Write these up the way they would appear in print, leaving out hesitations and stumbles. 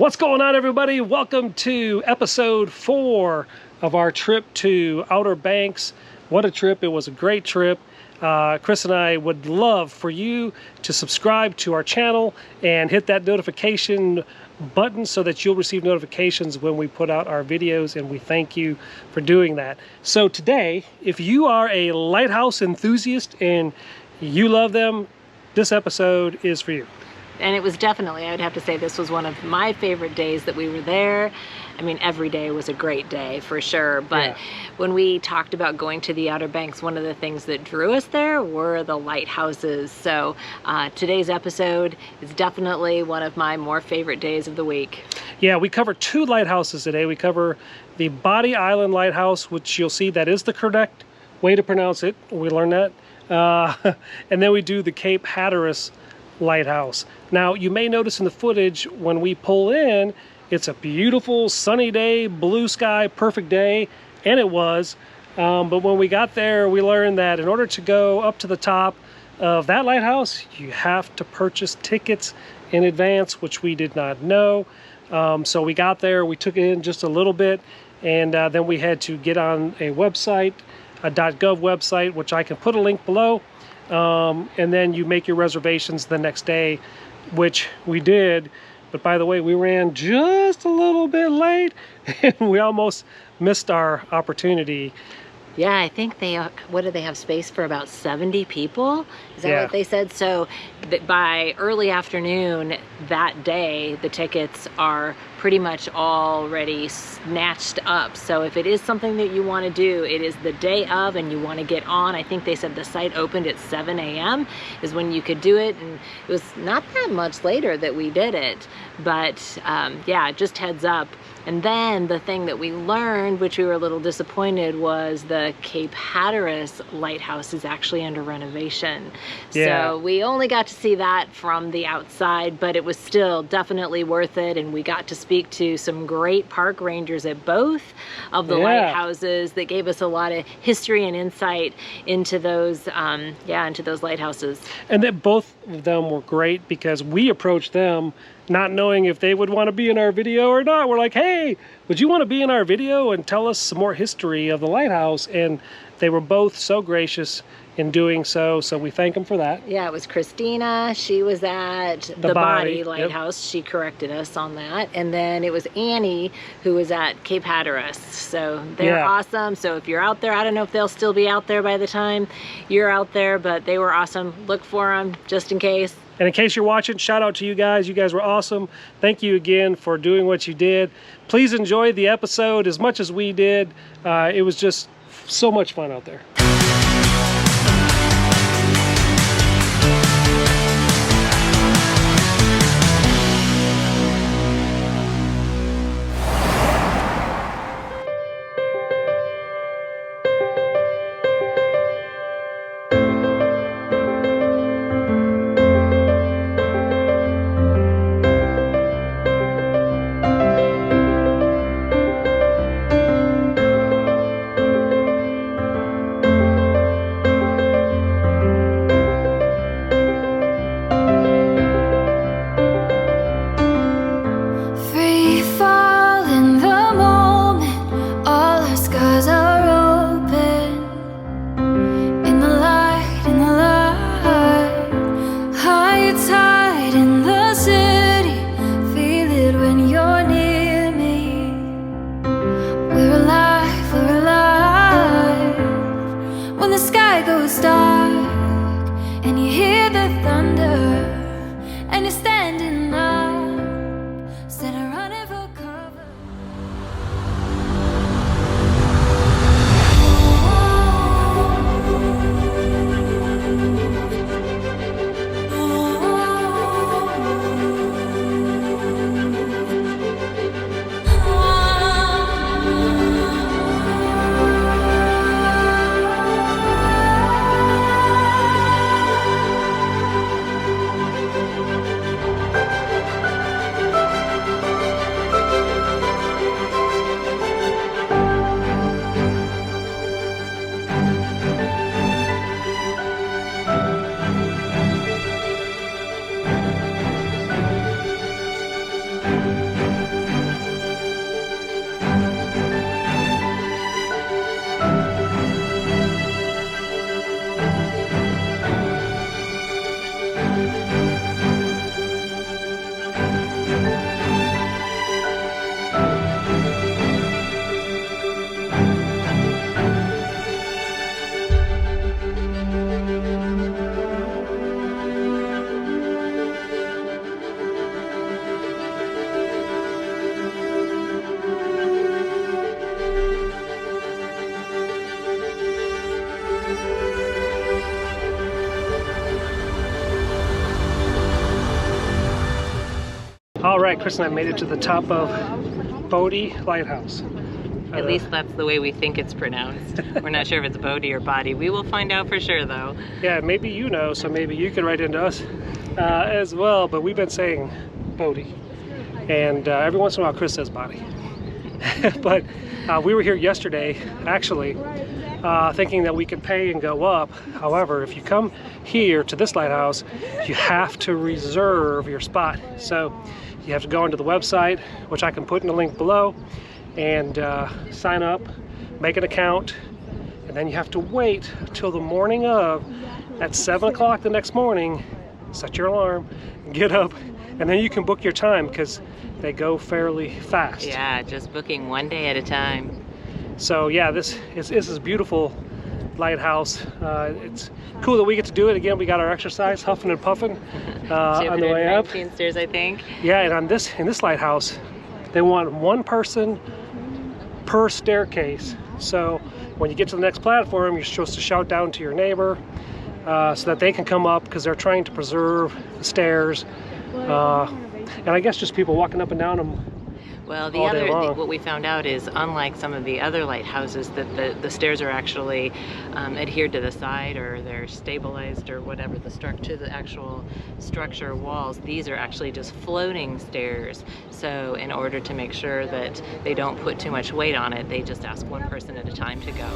What's going on, everybody? Welcome to episode 4 of our trip to Outer Banks. What a trip. It was a great trip. Kris and I would love for you to subscribe to our channel and hit that notification button so that you'll receive notifications when we put out our videos, and we thank you for doing that. So today, if you are a lighthouse enthusiast and you love them, this episode is for you. And it was definitely, I would have to say, this was one of my favorite days that we were there. I mean, every day was a great day for sure. But when we talked about going to the Outer Banks, one of the things that drew us there were the lighthouses. So today's episode is definitely one of my more favorite days of the week. Yeah, we cover 2 lighthouses today. We cover the Bodie Island Lighthouse, which you'll see that is the correct way to pronounce it. We learned that. And then we do the Cape Hattears Lighthouse. Now, you may notice in the footage when we pull in, it's a beautiful sunny day, blue sky, perfect day, and it was. But when we got there, we learned that in order to go up to the top of that lighthouse, you have to purchase tickets in advance, which we did not know. So we got there, we took it in just a little bit, and then we had to get on a website, a .gov website, which I can put a link below. And then you make your reservations the next day, which we did. But by the way, we ran just a little bit late and we almost missed our opportunity. Yeah, I think they, what do they have space for, about 70 people? Is that what they said? So by early afternoon that day, the tickets are pretty much already snatched up. So if it is something that you want to do, it is the day of and you want to get on. I think they said the site opened at 7 a.m. is when you could do it. And it was not that much later that we did it. But yeah, just heads up. And then the thing that we learned, which we were a little disappointed, was the Cape Hattears Lighthouse is actually under renovation. Yeah. So we only got to see that from the outside, but it was still definitely worth it. And we got to speak to some great park rangers at both of the lighthouses that gave us a lot of history and insight into those, into those lighthouses. And that both of them were great because we approached them not knowing if they would want to be in our video or not. We're like, hey, would you want to be in our video and tell us some more history of the lighthouse? And they were both so gracious in doing so, so we thank them for that. Yeah, it was Christina. She was at the Bodie Lighthouse. She corrected us on that. And then it was Annie who was at Cape Hattears. So they're awesome. So if you're out there, I don't know if they'll still be out there by the time you're out there, but they were awesome. Look for them just in case. And in case you're watching, shout out to you guys. You guys were awesome. Thank you again for doing what you did. Please enjoy the episode as much as we did. It was just so much fun out there. right, Kris and I made it to the top of Bodie Lighthouse. At least that's the way we think it's pronounced. We're not sure if it's Bodie or Bodie. We will find out for sure, though. Yeah, maybe you know, so maybe you can write into us as well. But we've been saying Bodie, and every once in a while Kris says Bodie. But we were here yesterday, actually, thinking that we could pay and go up. However, if you come here to this lighthouse, you have to reserve your spot. So you have to go onto the website, which I can put in the link below, and sign up, make an account, and then you have to wait till the morning of, at 7 o'clock the next morning, set your alarm, get up, and then you can book your time because they go fairly fast. Yeah, just booking one day at a time. So yeah, this is a beautiful lighthouse. It's cool that we get to do it again. We got our exercise, huffing and puffing on the way up. 219 stairs, I think. Yeah, and in this lighthouse, they want one person per staircase. So when you get to the next platform, you're supposed to shout down to your neighbor so that they can come up, because they're trying to preserve the stairs. And I guess just people walking up and down them. Well, what we found out is, unlike some of the other lighthouses, that the stairs are actually adhered to the side, or they're stabilized, or whatever, to the actual structure walls. These are actually just floating stairs. So in order to make sure that they don't put too much weight on it, they just ask one person at a time to go.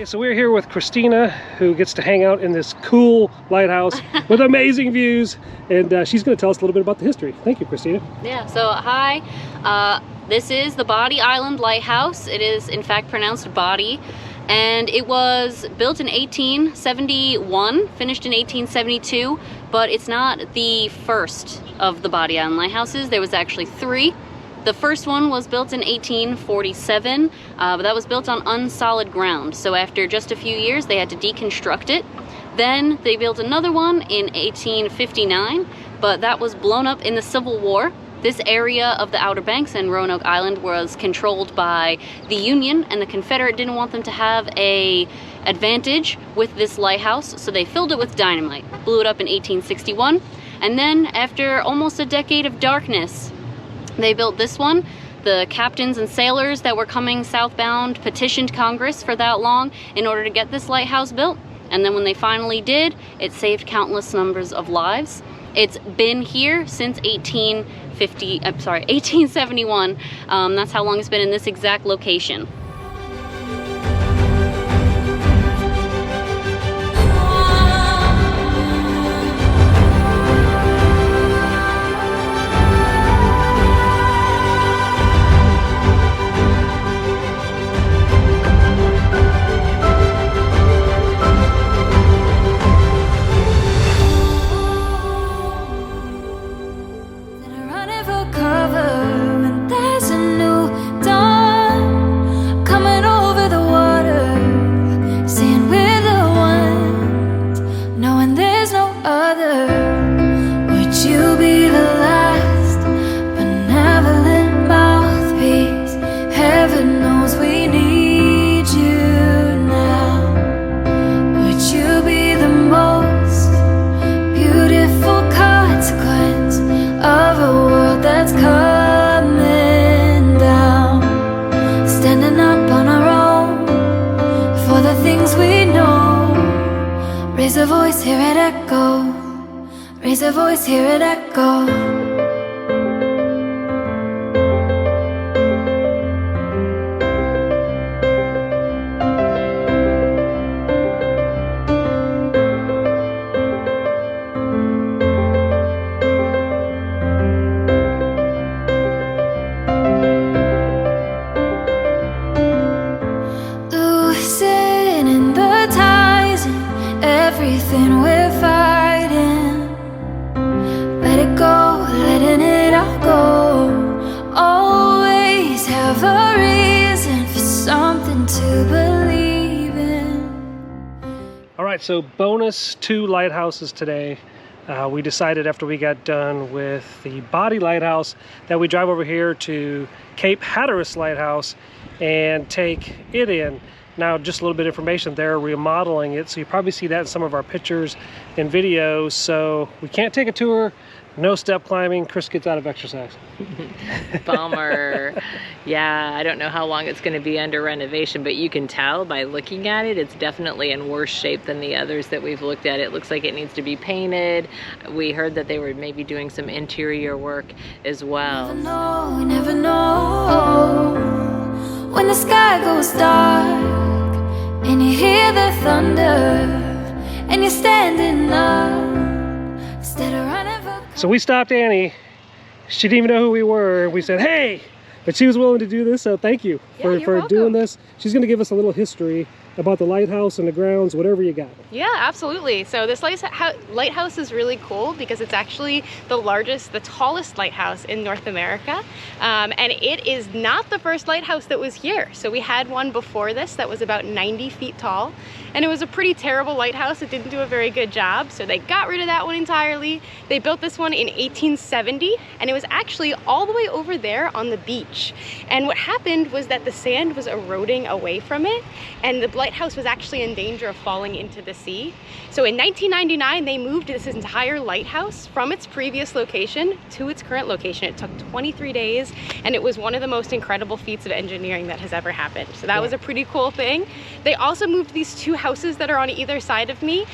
So we're here with Christina, who gets to hang out in this cool lighthouse with amazing views, and she's going to tell us a little bit about the history. Thank you, Christina. Yeah, so hi, this is the Bodie Island Lighthouse. It is in fact pronounced Bodie, and it was built in 1871, finished in 1872, but it's not the first of the Bodie Island lighthouses. There was actually 3. The first one was built in 1847, but that was built on unsolid ground. So after just a few years, they had to deconstruct it. Then they built another one in 1859, but that was blown up in the Civil War. This area of the Outer Banks and Roanoke Island was controlled by the Union, and the Confederate didn't want them to have an advantage with this lighthouse, so they filled it with dynamite, blew it up in 1861, and then after almost a decade of darkness, they built this one. The captains and sailors that were coming southbound petitioned Congress for that long in order to get this lighthouse built. And then when they finally did, it saved countless numbers of lives. It's been here since 1871. That's how long it's been in this exact location. Raise a voice, hear it echo. Raise a voice, hear it echo. Loosen in the ties and everything we're fighting. Let it go, letting it all go. Always have a reason for something to believe in. All right, so bonus 2 lighthouses today. We decided after we got done with the Bodie Lighthouse that we drive over here to Cape Hatteras Lighthouse and take it in. Now, just a little bit of information, they're remodeling it, so you probably see that in some of our pictures and videos. So we can't take a tour, no step climbing. Kris gets out of exercise. Bummer. Yeah, I don't know how long it's going to be under renovation, but you can tell by looking at it, it's definitely in worse shape than the others that we've looked at. It looks like it needs to be painted. We heard that they were maybe doing some interior work as well. We never know when the sky goes dark and you hear the thunder and you're standing up instead of running for... So we stopped Annie. She didn't even know who we were. We said, hey, but she was willing to do this, so thank you for doing this. She's going to give us a little history about the lighthouse and the grounds, whatever you got. Yeah, absolutely. So this lighthouse is really cool because it's actually the tallest lighthouse in North America. And it is not the first lighthouse that was here. So we had one before this that was about 90 feet tall. And it was a pretty terrible lighthouse. It didn't do a very good job. So they got rid of that one entirely. They built this one in 1870, and it was actually all the way over there on the beach. And what happened was that the sand was eroding away from it, and the lighthouse was actually in danger of falling into the sea. So in 1999, they moved this entire lighthouse from its previous location to its current location. It took 23 days, and it was one of the most incredible feats of engineering that has ever happened. So that was a pretty cool thing. They also moved these two houses that are on either side of me.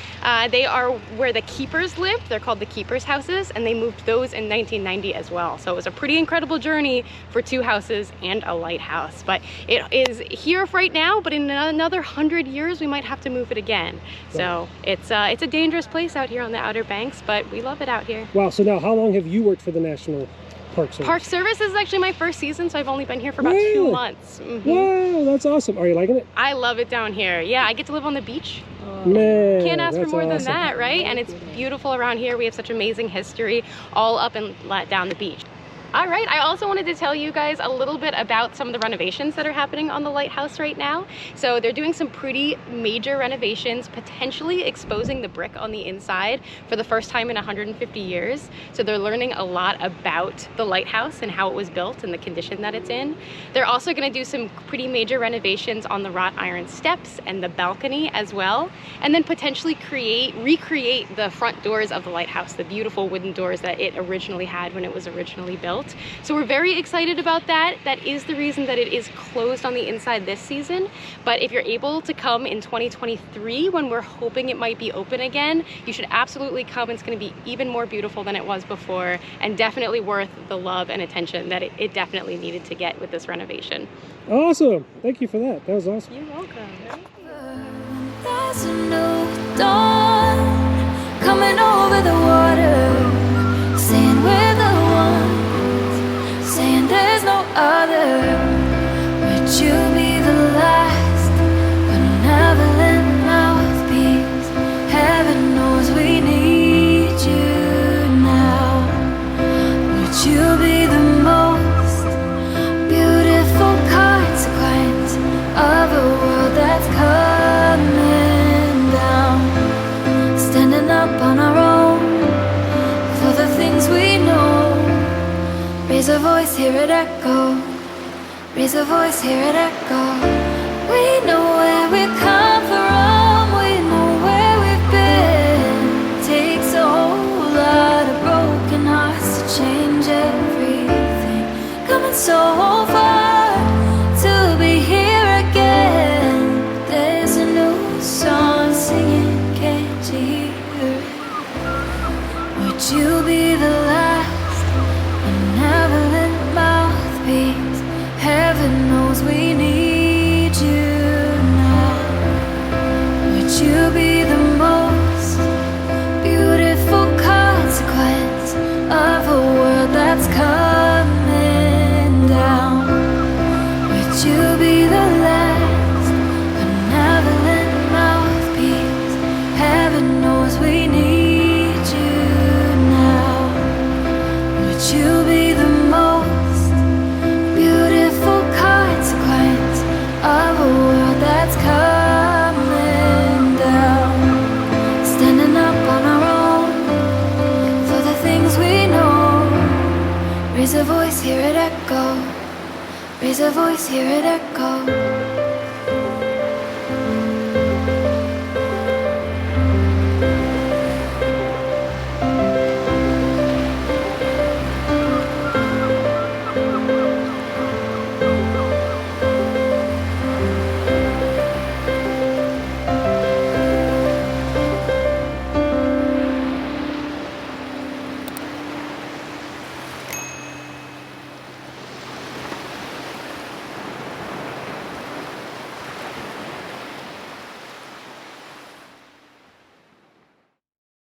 They are where the keepers lived. They're called the keepers houses, and they moved those in 1990 as well. So it was a pretty incredible journey for two houses and a lighthouse. But it is here right now, but in another 100 years, we might have to move it again. So it's a dangerous place out here on the Outer Banks, but we love it out here. Wow, so now how long have you worked for the National Park Service? Park Service is actually my first season, so I've only been here for about 2 months. Wow, that's awesome. Are you liking it? I love it down here. Yeah, I get to live on the beach. Man, Can't ask for more than that, right? And it's beautiful around here. We have such amazing history all up and down the beach. All right, I also wanted to tell you guys a little bit about some of the renovations that are happening on the lighthouse right now. So they're doing some pretty major renovations, potentially exposing the brick on the inside for the first time in 150 years. So they're learning a lot about the lighthouse and how it was built and the condition that it's in. They're also gonna do some pretty major renovations on the wrought iron steps and the balcony as well, and then potentially recreate the front doors of the lighthouse, the beautiful wooden doors that it originally had when it was originally built. So we're very excited about that. That is the reason that it is closed on the inside this season. But if you're able to come in 2023, when we're hoping it might be open again, you should absolutely come. It's going to be even more beautiful than it was before, and definitely worth the love and attention that it definitely needed to get with this renovation. Awesome. Thank you for that. That was awesome. You're welcome. There's a new dawn coming over the water, saying we're the ones, saying there's no other. Would you be the last benevolent mouthpiece? Heaven knows we need you now. Would you be the most beautiful consequence of a world that's coming down? Standing up on our own for the things we know. Raise a voice, hear it echo. Raise a voice, hear it echo. We know where we come from, we know where we've been. Takes a whole lot of broken hearts to change everything. Coming so far to be here again. There's a new song singing, can't you hear it? Would you be the last benevolent mouthpiece? Heaven knows we need you now. Would you be the most beautiful consequence of a world that's coming down? Would you be the last benevolent mouthpiece? Heaven knows we need you now. Raise a voice, hear it echo. Raise a voice, hear it echo.